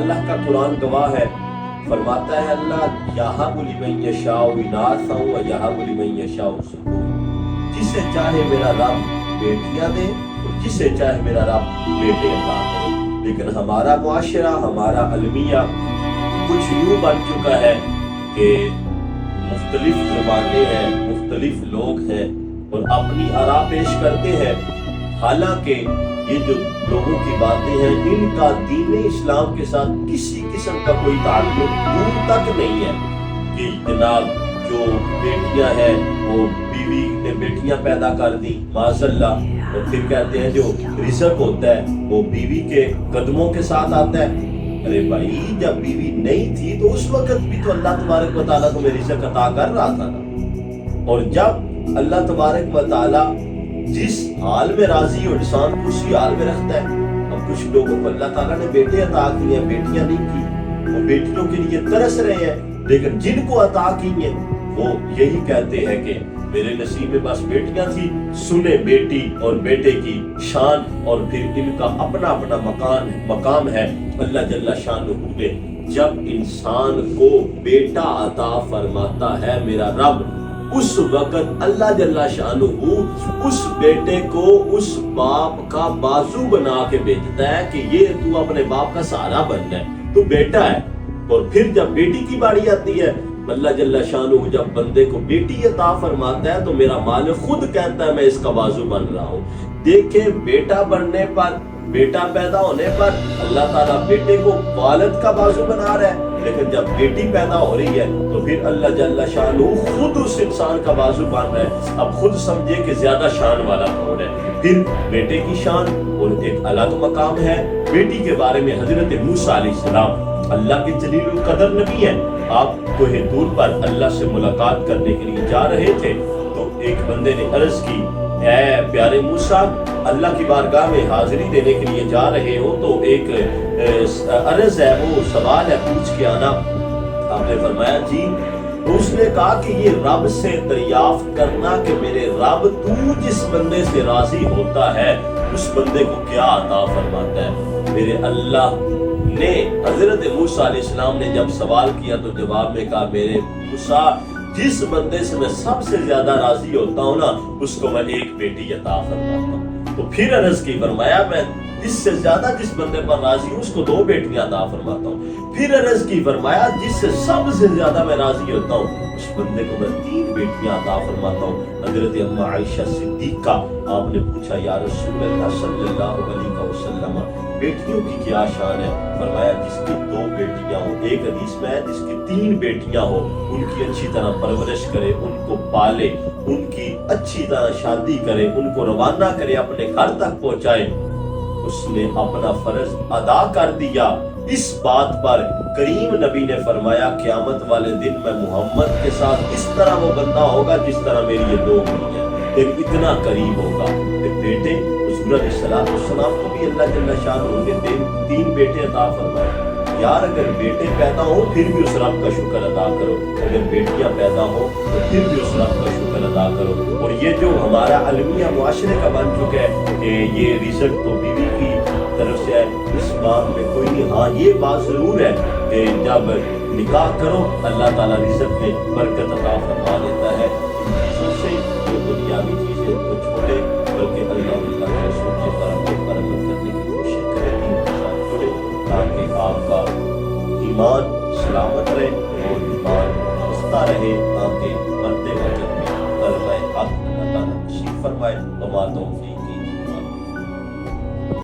اللہ کا قرآن گواہ ہے، فرماتا ہے اللہ یہب لمن یشاء اناثا و یہب لمن یشاء الذکور، جسے چاہے میرا رب بیٹیاں دے اور جسے چاہے میرا رب بیٹے عطا کرے۔ لیکن ہمارا معاشرہ، ہمارا المیہ کچھ یوں بن چکا ہے کہ مختلف زبانیں ہیں، مختلف لوگ ہیں اور اپنی آراء پیش کرتے ہیں، حالانکہ یہ جو لوگوں کی باتیں ہیں ان کا دین اسلام کے ساتھ کسی قسم کا کوئی تعلق دور تک نہیں ہے۔ کہ جناب جو بیٹیاں ہیں وہ بیوی نے بیٹیاں پیدا کر دی معاذ اللہ، اور پھر کہتے ہیں جو رزق ہوتا ہے وہ بیوی کے قدموں کے ساتھ آتا ہے۔ ارے بھائی جب بیوی نہیں تھی تو اس وقت بھی تو اللہ تبارک و تعالیٰ تمہیں رزق عطا کر رہا تھا نا، اور جب اللہ تبارک و تعالیٰ جس حال میں راضی ہو انسان کو اسی حال میں رکھتا ہے۔ اب کچھ لوگوں کو اللہ تعالیٰ نے بیٹے عطا کیے ہیں، بیٹیاں نہیں کی، وہ بیٹیوں کے لیے ترس رہے ہیں، لیکن جن کو عطا کی ہیں وہ یہی کہتے ہیں کہ میرے نصیب میں بس بیٹیاں تھی۔ سنے بیٹی اور بیٹے کی شان، اور پھر ان کا اپنا اپنا مقام ہے اللہ جل شانہ نے۔ جب انسان کو بیٹا عطا فرماتا ہے میرا رب، اس وقت اللہ جل شانہ اس بیٹے کو اس باپ کا بازو بنا کے بھیجتا ہے کہ یہ تو اپنے باپ کا سہارا بننا ہے، تو بیٹا ہے۔ اور پھر جب بیٹی کی باری آتی ہے، اللہ جل شانہ جب بندے کو بیٹی عطا فرماتا ہے تو میرا مالک خود کہتا ہے میں اس کا بازو بن رہا ہوں۔ دیکھیں بیٹا بننے پر، بیٹا پیدا ہونے پر اللہ تعالیٰ بیٹے کو والد کا بازو بنا رہا ہے، لیکن جب بیٹی پیدا ہو رہی ہے تو پھر اللہ جل شانہ خود اس انسان کا بازو بن رہا ہے۔ اب خود سمجھے کہ زیادہ شان والا کون ہے۔ پھر بیٹے کی شان اور ایک الگ مقام ہے۔ بیٹی کے بارے میں حضرت موسیٰ علیہ السلام اللہ کے جلیل القدر نبی ہیں، آپ کوہ طور پر اللہ سے ملاقات کرنے کے لیے جا رہے تھے تو ایک بندے نے عرض کی اے پیارے موسیٰ، اللہ کی بارگاہ میں حاضری دینے کے لیے جا رہے ہو تو ایک عرض ہے، وہ سوال ہے، پوچھ کے آنا۔ آپ نے فرمایا جی۔ تو اس نے کہا کہ یہ رب سے دریافت کرنا کہ میرے رب تو جس بندے سے راضی ہوتا ہے اس بندے کو کیا عطا فرماتا ہے۔ میرے اللہ نے حضرت موسیٰ علیہ السلام نے جب سوال کیا تو جواب میں کہا میرے موسیٰ جس بندے سے میں سب سے زیادہ راضی ہوتا ہوں نا اس کو میں ایک بیٹی عطا فرماتا ہوں۔ تو پھر عرض کی فرمایا میں اس سے زیادہ جس بندے پر راضی ہوں اس کو 2 بیٹیاں عطا فرماتا ہوں۔ پھر عرض کی فرمایا جس سے سب سے زیادہ میں راضی ہوتا ہوں اس بندے کو میں 3 بیٹیاں عطا فرماتا ہوں۔ حضرت اماں عائشہ صدیقہ، آپ نے پوچھا یا رسول اللہ صلی اللہ علیہ وسلم بیٹیوں کی کیا شان ہے؟ فرمایا جس کی 2 بیٹیاں ہوں، ایک حدیث میں ہے جس کی 3 بیٹیاں ہوں، ان کی اچھی طرح پرورش کرے، ان کو پالے، ان کی اچھی طرح شادی کرے، ان کو روانہ کرے، اپنے گھر تک پہنچائے، اس نے اپنا فرض ادا کر دیا۔ اس بات پر کریم نبی نے فرمایا قیامت والے دن میں محمد کے ساتھ اس طرح وہ بندہ ہوگا جس طرح میری یہ 2 بیٹیاں، لیکن اتنا قریب ہوگا کہ بیٹے حضور علیہ السلام کو بھی اللہ جل شانہ نے 3 بیٹے عطا فرمائے۔ یار اگر بیٹے پیدا ہو پھر بھی اس رب کا شکر ادا کرو، اگر بیٹیاں پیدا ہو تو پھر بھی اس رب کا شکر ادا کرو۔ اور یہ جو ہمارا المیہ معاشرے کا بن چکا ہے کہ یہ رزق تو بیوی کی طرف سے ہے، اس بات میں کوئی نہیں۔ ہاں یہ بات ضرور ہے کہ جب نکاح کرو اللہ تعالیٰ رزق میں برکت عطا فرما دیتا ہے۔ ان چیزوں سے جو دنیاوی چیزیں کو چھوڑے بلکہ اللہ کے رسول کے فرمان پر عمل کرنے کی کوشش کرے، دین کے ساتھ جڑے، تاکہ آپ کا ایمان سلامت رہے اور ایمان پختہ رہے، تاکہ مرتے وقت میں غلبہ حق اللہ تعالیٰ نصیب فرمائے۔ وما توفیق